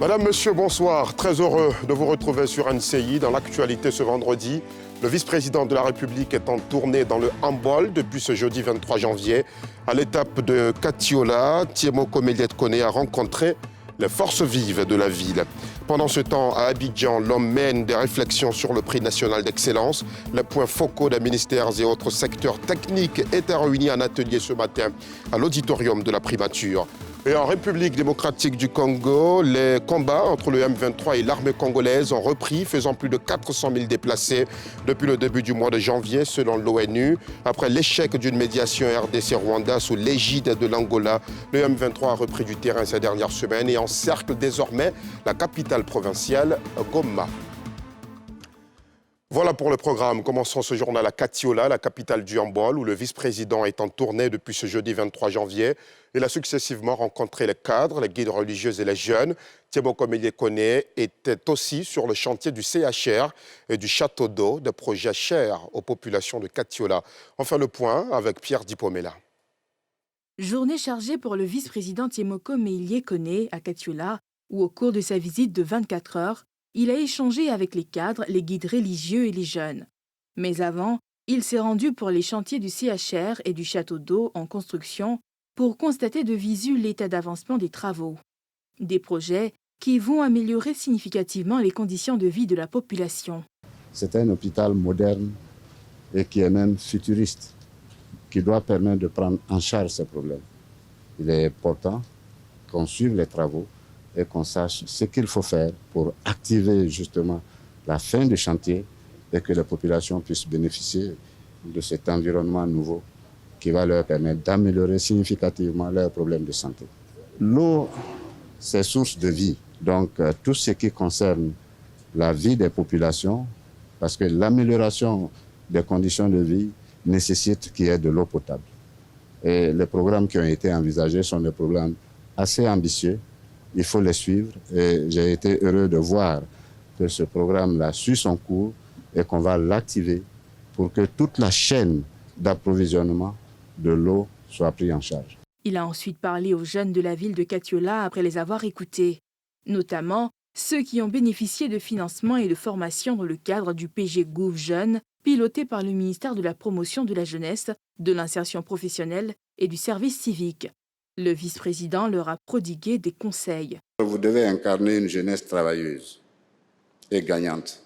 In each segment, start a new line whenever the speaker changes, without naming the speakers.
Madame, Monsieur, bonsoir. Très heureux de vous retrouver sur NCI. Dans l'actualité ce vendredi, le vice-président de la République est en tournée dans le handball depuis ce jeudi 23 janvier. À l'étape de Katiola, Tiemoko Meillet-Koné a rencontré les forces vives de la ville. Pendant ce temps, à Abidjan, l'homme mène des réflexions sur le prix national d'excellence. Les points focaux des ministères et autres secteurs techniques étaient réunis en atelier ce matin à l'auditorium de la primature. Et en République démocratique du Congo, les combats entre le M23 et l'armée congolaise ont repris, faisant plus de 400 000 déplacés depuis le début du mois de janvier, selon l'ONU. Après l'échec d'une médiation RDC-Rwanda sous l'égide de l'Angola, le M23 a repris du terrain ces dernières semaines et encercle désormais la capitale provinciale, Goma. Voilà pour le programme. Commençons ce journal à Katiola, la capitale du handball, où le vice-président est en tournée depuis ce jeudi 23 janvier. Il a successivement rencontré les cadres, les guides religieux et les jeunes. Tiemoko Meillet-Koné était aussi sur le chantier du CHR et du château d'eau, des projets chers aux populations de Katiola. On fait le point avec Pierre Dipomela.
Journée chargée pour le vice-président Tiemoko Meillet-Koné à Katiola, où au cours de sa visite de 24 heures, il a échangé avec les cadres, les guides religieux et les jeunes. Mais avant, il s'est rendu pour les chantiers du CHR et du château d'eau en construction pour constater de visu l'état d'avancement des travaux. Des projets qui vont améliorer significativement les conditions de vie de la population.
C'est un hôpital moderne et qui est même futuriste, qui doit permettre de prendre en charge ces problèmes. Il est important qu'on suive les travaux et qu'on sache ce qu'il faut faire pour activer justement la fin du chantier et que la population puisse bénéficier de cet environnement nouveau qui va leur permettre d'améliorer significativement leurs problèmes de santé. L'eau, c'est source de vie. Donc, tout ce qui concerne la vie des populations, parce que l'amélioration des conditions de vie nécessite qu'il y ait de l'eau potable. Et les programmes qui ont été envisagés sont des programmes assez ambitieux. Il faut les suivre et j'ai été heureux de voir que ce programme-là suit son cours et qu'on va l'activer pour que toute la chaîne d'approvisionnement de l'eau soit prise en charge.
Il a ensuite parlé aux jeunes de la ville de Katiola après les avoir écoutés, notamment ceux qui ont bénéficié de financement et de formation dans le cadre du PG Gouv Jeunes, piloté par le ministère de la Promotion de la Jeunesse, de l'Insertion professionnelle et du Service civique. Le vice-président leur a prodigué des conseils.
Vous devez incarner une jeunesse travailleuse et gagnante.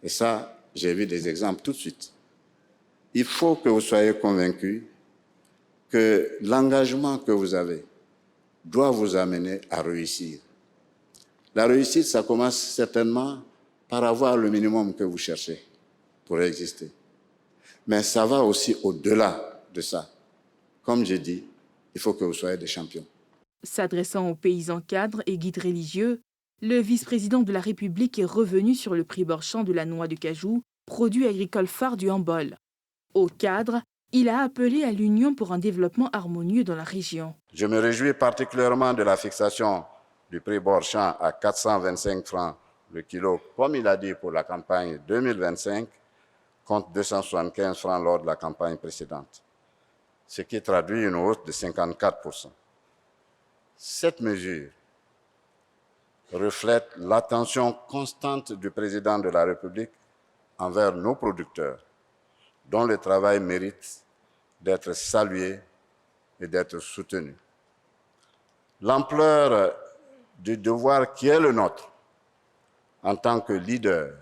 Et ça, j'ai vu des exemples tout de suite. Il faut que vous soyez convaincus que l'engagement que vous avez doit vous amener à réussir. La réussite, ça commence certainement par avoir le minimum que vous cherchez pour exister. Mais ça va aussi au-delà de ça. Comme j'ai dit, il faut que vous soyez des champions.
S'adressant aux paysans cadres et guides religieux, le vice-président de la République est revenu sur le prix Borchamp de la noix de cajou, produit agricole phare du handball. Aux cadres, il a appelé à l'union pour un développement harmonieux dans la région.
Je me réjouis particulièrement de la fixation du prix Borchamp à 425 francs le kilo, comme il a dit pour la campagne 2025, contre 275 francs lors de la campagne précédente, ce qui traduit une hausse de 54%. Cette mesure reflète l'attention constante du président de la République envers nos producteurs, dont le travail mérite d'être salué et d'être soutenu. L'ampleur du devoir qui est le nôtre en tant que leader,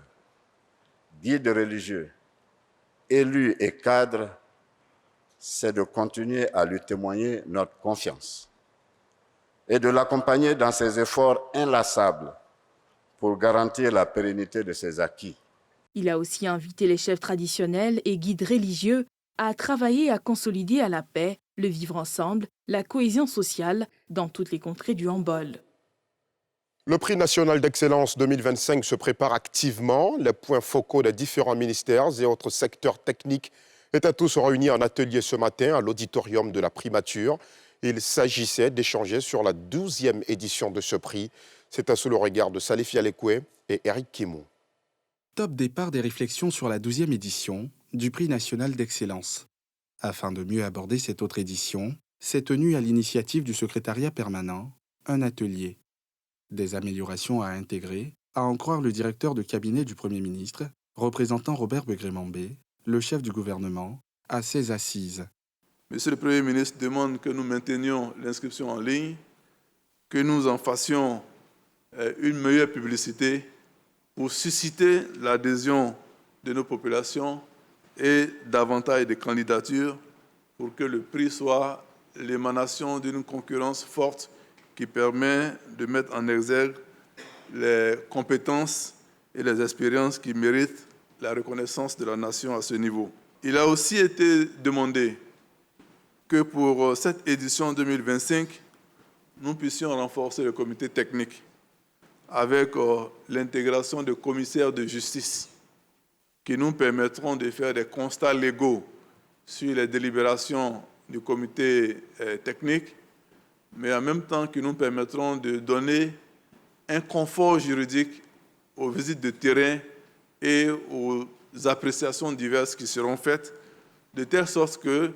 guide religieux, élus et cadres, c'est de continuer à lui témoigner notre confiance et de l'accompagner dans ses efforts inlassables pour garantir la pérennité de ses acquis.
Il a aussi invité les chefs traditionnels et guides religieux à travailler à consolider à la paix, le vivre ensemble, la cohésion sociale dans toutes les contrées du handball.
Le prix national d'excellence 2025 se prépare activement. Les points focaux des différents ministères et autres secteurs techniques étaient tous réunis en atelier ce matin à l'auditorium de la primature. Il s'agissait d'échanger sur la 12e édition de ce prix. C'était sous le regard de Salif Yalekwe et Eric Kimou.
Top départ des réflexions sur la 12e édition du prix national d'excellence. Afin de mieux aborder cette autre édition, s'est tenu à l'initiative du secrétariat permanent un atelier. Des améliorations à intégrer, à en croire le directeur de cabinet du Premier ministre, représentant Robert Begré-Mambé, le chef du gouvernement, à ces assises.
Monsieur le Premier ministre demande que nous maintenions l'inscription en ligne, que nous en fassions une meilleure publicité pour susciter l'adhésion de nos populations et davantage de candidatures pour que le prix soit l'émanation d'une concurrence forte qui permet de mettre en exergue les compétences et les expériences qui méritent la reconnaissance de la nation à ce niveau. Il a aussi été demandé que pour cette édition 2025, nous puissions renforcer le comité technique avec l'intégration de commissaires de justice qui nous permettront de faire des constats légaux sur les délibérations du comité technique, mais en même temps qui nous permettront de donner un confort juridique aux visites de terrain et aux appréciations diverses qui seront faites, de telle sorte que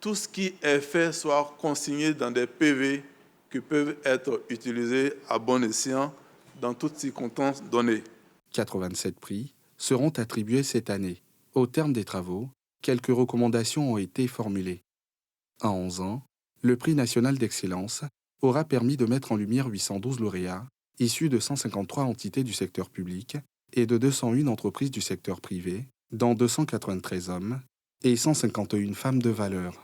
tout ce qui est fait soit consigné dans des PV qui peuvent être utilisés à bon escient dans toutes circonstances données.
87 prix seront attribués cette année. Au terme des travaux, quelques recommandations ont été formulées. En 11 ans, le prix national d'excellence aura permis de mettre en lumière 812 lauréats issus de 153 entités du secteur public et de 201 entreprises du secteur privé, dont 293 hommes et 151 femmes de valeur.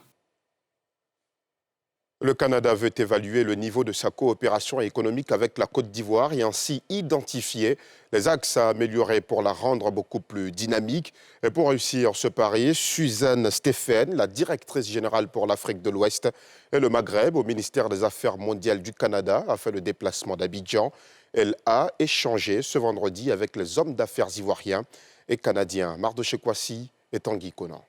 Le Canada veut évaluer le niveau de sa coopération économique avec la Côte d'Ivoire et ainsi identifier les axes à améliorer pour la rendre beaucoup plus dynamique. Et pour réussir ce pari, Suzanne Stéphane, la directrice générale pour l'Afrique de l'Ouest et le Maghreb au ministère des Affaires mondiales du Canada, a fait le déplacement d'Abidjan. Elle a échangé ce vendredi avec les hommes d'affaires ivoiriens et canadiens. Mardoché Kwasi et Tanguy Conan.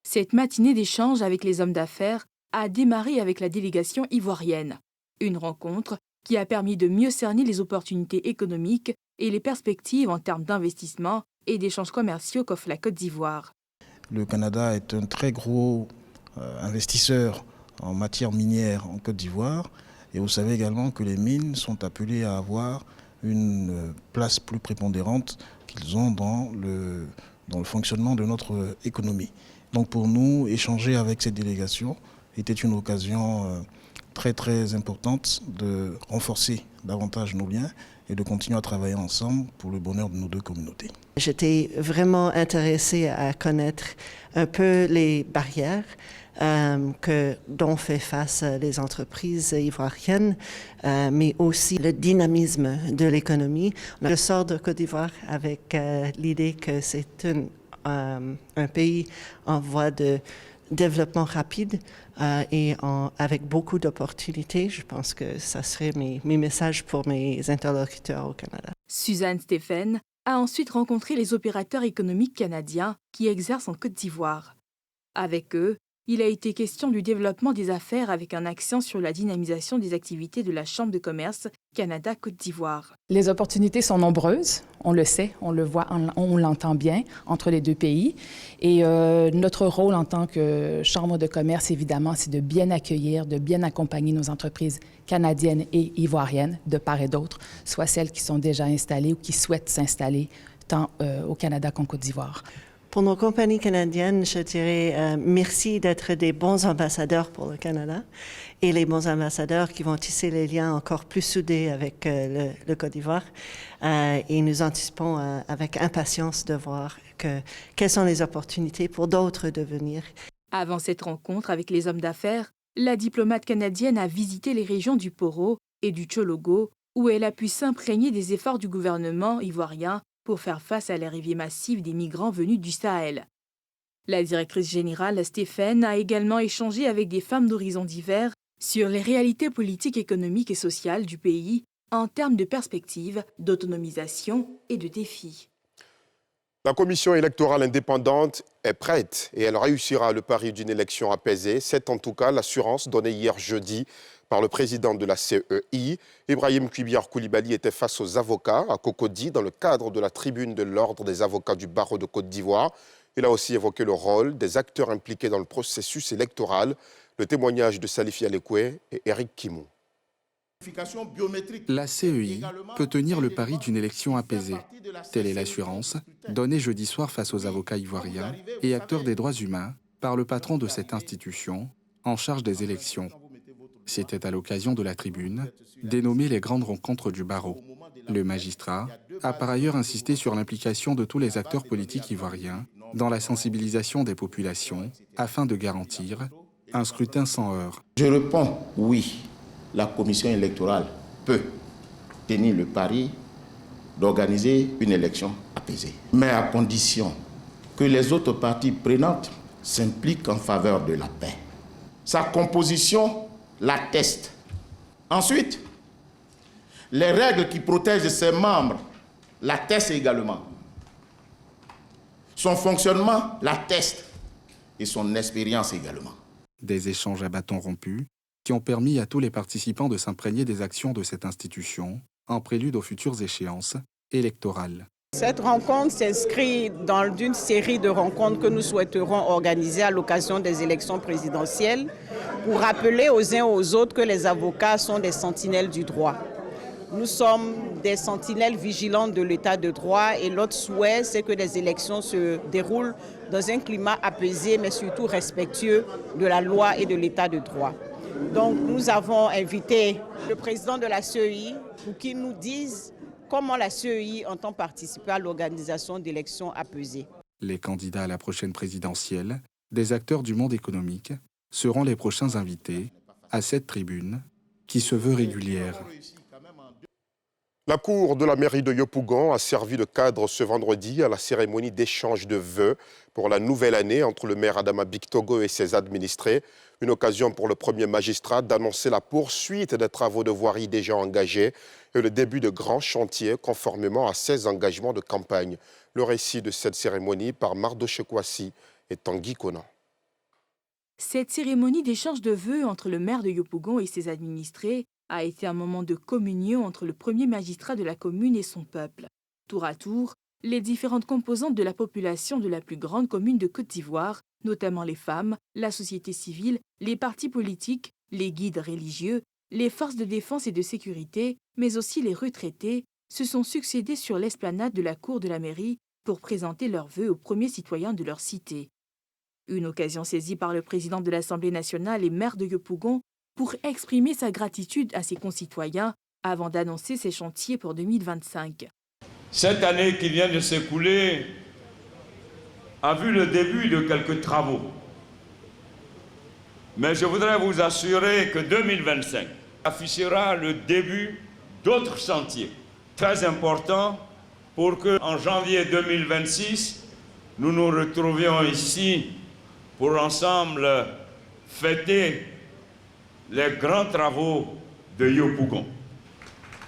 Cette matinée d'échange avec les hommes d'affaires a démarré avec la délégation ivoirienne. Une rencontre qui a permis de mieux cerner les opportunités économiques et les perspectives en termes d'investissement et d'échanges commerciaux qu'offre la Côte d'Ivoire.
Le Canada est un très gros investisseur en matière minière en Côte d'Ivoire. Et vous savez également que les mines sont appelées à avoir une place plus prépondérante qu'ils ont dans le fonctionnement de notre économie. Donc pour nous, échanger avec cette délégation était une occasion très très importante de renforcer davantage nos liens et de continuer à travailler ensemble pour le bonheur de nos deux communautés.
J'étais vraiment intéressée à connaître un peu les barrières dont fait face les entreprises ivoiriennes, mais aussi le dynamisme de l'économie. Je sors de Côte d'Ivoire avec l'idée que c'est un pays en voie de développement rapide avec beaucoup d'opportunités. Je pense que ça serait mes messages pour mes interlocuteurs au Canada.
Suzanne Stéphane a ensuite rencontré les opérateurs économiques canadiens qui exercent en Côte d'Ivoire. Avec eux, il a été question du développement des affaires avec un accent sur la dynamisation des activités de la Chambre de commerce Canada-Côte d'Ivoire.
Les opportunités sont nombreuses, on le sait, on le voit, on l'entend bien entre les deux pays. Et notre rôle en tant que Chambre de commerce, évidemment, c'est de bien accueillir, de bien accompagner nos entreprises canadiennes et ivoiriennes, de part et d'autre, soit celles qui sont déjà installées ou qui souhaitent s'installer tant au Canada qu'en Côte d'Ivoire.
Pour nos compagnies canadiennes, je dirais merci d'être des bons ambassadeurs pour le Canada et les bons ambassadeurs qui vont tisser les liens encore plus soudés avec le Côte d'Ivoire. Et nous anticipons avec impatience de voir quelles sont les opportunités pour d'autres de venir.
Avant cette rencontre avec les hommes d'affaires, la diplomate canadienne a visité les régions du Poro et du Tchologo, où elle a pu s'imprégner des efforts du gouvernement ivoirien pour faire face à l'arrivée massive des migrants venus du Sahel. La directrice générale Stéphane a également échangé avec des femmes d'horizons divers sur les réalités politiques, économiques et sociales du pays en termes de perspectives, d'autonomisation et de défis.
La commission électorale indépendante est prête et elle réussira le pari d'une élection apaisée. C'est en tout cas l'assurance donnée hier jeudi par le président de la CEI. Ibrahim Kuibiar Koulibaly était face aux avocats à Cocody dans le cadre de la tribune de l'Ordre des avocats du barreau de Côte d'Ivoire. Il a aussi évoqué le rôle des acteurs impliqués dans le processus électoral. Le témoignage de Salif Yalekwe et Eric Kimou.
La CEI peut tenir le pari d'une élection apaisée. Telle est l'assurance donnée jeudi soir face aux avocats ivoiriens et acteurs des droits humains par le patron de cette institution en charge des élections. C'était à l'occasion de la tribune, dénommée les grandes rencontres du barreau. Le magistrat a par ailleurs insisté sur l'implication de tous les acteurs politiques ivoiriens dans la sensibilisation des populations afin de garantir un scrutin sans heurts.
Je réponds oui, la commission électorale peut tenir le pari d'organiser une élection apaisée, mais à condition que les autres parties prenantes s'impliquent en faveur de la paix. Sa composition l'atteste. Ensuite, les règles qui protègent ses membres l'attestent également. Son fonctionnement l'atteste et son expérience également.
Des échanges à bâtons rompus qui ont permis à tous les participants de s'imprégner des actions de cette institution en prélude aux futures échéances électorales.
Cette rencontre s'inscrit dans une série de rencontres que nous souhaiterons organiser à l'occasion des élections présidentielles pour rappeler aux uns aux autres que les avocats sont des sentinelles du droit. Nous sommes des sentinelles vigilantes de l'état de droit et notre souhait, c'est que les élections se déroulent dans un climat apaisé, mais surtout respectueux de la loi et de l'état de droit. Donc nous avons invité le président de la CEI pour qu'il nous dise comment la CEI entend participer à l'organisation d'élections apaisées.
Les candidats à la prochaine présidentielle, des acteurs du monde économique, seront les prochains invités à cette tribune qui se veut régulière.
La cour de la mairie de Yopougon a servi de cadre ce vendredi à la cérémonie d'échange de vœux pour la nouvelle année entre le maire Adama Bictogo et ses administrés. Une occasion pour le premier magistrat d'annoncer la poursuite des travaux de voirie déjà engagés et le début de grands chantiers conformément à ses engagements de campagne. Le récit de cette cérémonie par Mardoche Kwasi et Tanguy Konan.
Cette cérémonie d'échange de vœux entre le maire de Yopougon et ses administrés a été un moment de communion entre le premier magistrat de la commune et son peuple. Tour à tour, les différentes composantes de la population de la plus grande commune de Côte d'Ivoire, notamment les femmes, la société civile, les partis politiques, les guides religieux, les forces de défense et de sécurité, mais aussi les retraités, se sont succédés sur l'esplanade de la cour de la mairie pour présenter leurs vœux aux premiers citoyens de leur cité. Une occasion saisie par le président de l'Assemblée nationale et maire de Yopougon pour exprimer sa gratitude à ses concitoyens avant d'annoncer ses chantiers pour 2025.
Cette année qui vient de s'écouler a vu le début de quelques travaux. Mais je voudrais vous assurer que 2025 affichera le début d'autres chantiers très importants pour qu'en janvier 2026, nous nous retrouvions ici pour ensemble fêter les grands travaux de Yopougon.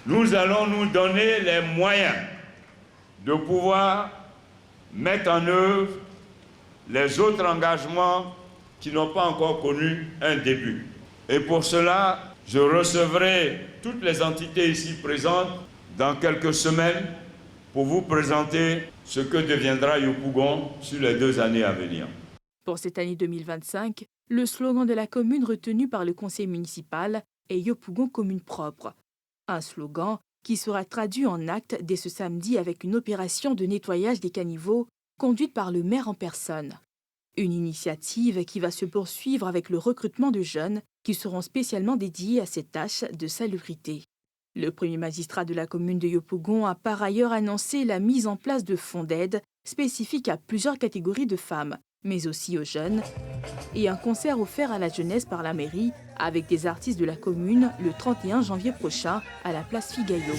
Nous allons nous donner les moyens de pouvoir mettre en œuvre les autres engagements qui n'ont pas encore connu un début. Et pour cela, je recevrai toutes les entités ici présentes dans quelques semaines pour vous présenter ce que deviendra Yopougon sur les 2 années à venir.
Pour cette année 2025, le slogan de la commune retenu par le conseil municipal est Yopougon commune propre. Un slogan qui sera traduit en actes dès ce samedi avec une opération de nettoyage des caniveaux conduite par le maire en personne. Une initiative qui va se poursuivre avec le recrutement de jeunes qui seront spécialement dédiés à cette tâche de salubrité. Le premier magistrat de la commune de Yopougon a par ailleurs annoncé la mise en place de fonds d'aide spécifiques à plusieurs catégories de femmes, mais aussi aux jeunes, et un concert offert à la jeunesse par la mairie avec des artistes de la commune le 31 janvier prochain à la place Figayo.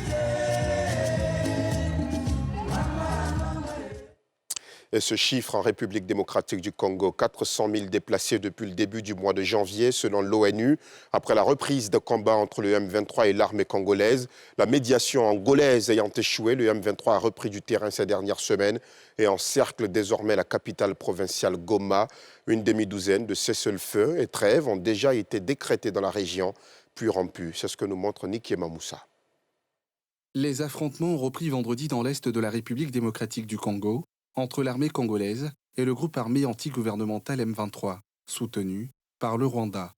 Et ce chiffre en République démocratique du Congo, 400 000 déplacés depuis le début du mois de janvier selon l'ONU. Après la reprise de combat entre le M23 et l'armée congolaise, la médiation angolaise ayant échoué, le M23 a repris du terrain ces dernières semaines et encercle désormais la capitale provinciale Goma. Une demi-douzaine de cessez-le-feu et trêves ont déjà été décrétés dans la région, puis rompus. C'est ce que nous montre Niki Mamoussa.
Les affrontements ont repris vendredi dans l'est de la République démocratique du Congo, entre l'armée congolaise et le groupe armé anti-gouvernemental M23, soutenu par le Rwanda.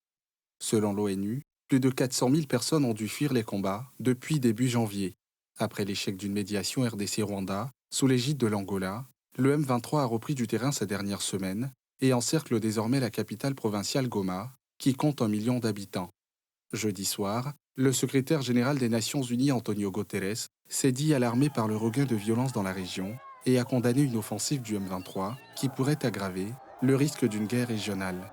Selon l'ONU, plus de 400 000 personnes ont dû fuir les combats depuis début janvier. Après l'échec d'une médiation RDC-Rwanda, sous l'égide de l'Angola, le M23 a repris du terrain ces dernières semaines et encercle désormais la capitale provinciale Goma, qui compte 1 million d'habitants. Jeudi soir, le secrétaire général des Nations Unies Antonio Guterres s'est dit alarmé par le regain de violence dans la région et a condamné une offensive du M23 qui pourrait aggraver le risque d'une guerre régionale.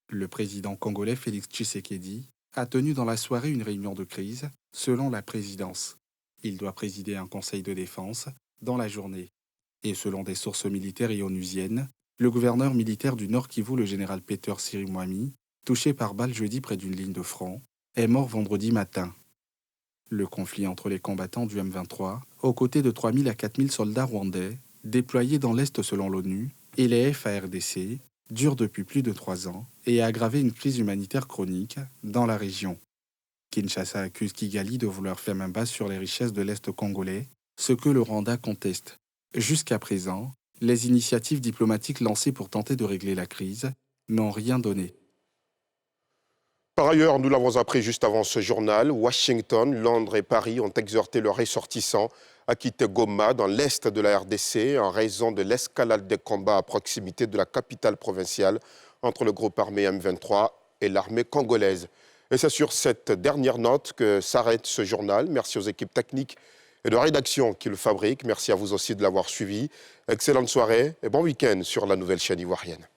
Le président congolais Félix Tshisekedi a tenu dans la soirée une réunion de crise selon la présidence. Il doit présider un conseil de défense dans la journée. Et selon des sources militaires et onusiennes, le gouverneur militaire du Nord Kivu, le général Peter Sirimwami, touché par balle jeudi près d'une ligne de front, est mort vendredi matin. Le conflit entre les combattants du M23, aux côtés de 3 000 à 4 000 soldats rwandais, déployés dans l'Est selon l'ONU, et les FARDC, dure depuis plus de 3 ans et a aggravé une crise humanitaire chronique dans la région. Kinshasa accuse Kigali de vouloir faire main basse sur les richesses de l'Est congolais, ce que le Rwanda conteste. Jusqu'à présent, les initiatives diplomatiques lancées pour tenter de régler la crise n'ont rien donné.
Par ailleurs, nous l'avons appris juste avant ce journal, Washington, Londres et Paris ont exhorté leurs ressortissants à quitter Goma dans l'est de la RDC en raison de l'escalade des combats à proximité de la capitale provinciale entre le groupe armé M23 et l'armée congolaise. Et c'est sur cette dernière note que s'arrête ce journal. Merci aux équipes techniques et de rédaction qui le fabriquent. Merci à vous aussi de l'avoir suivi. Excellente soirée et bon week-end sur la nouvelle chaîne ivoirienne.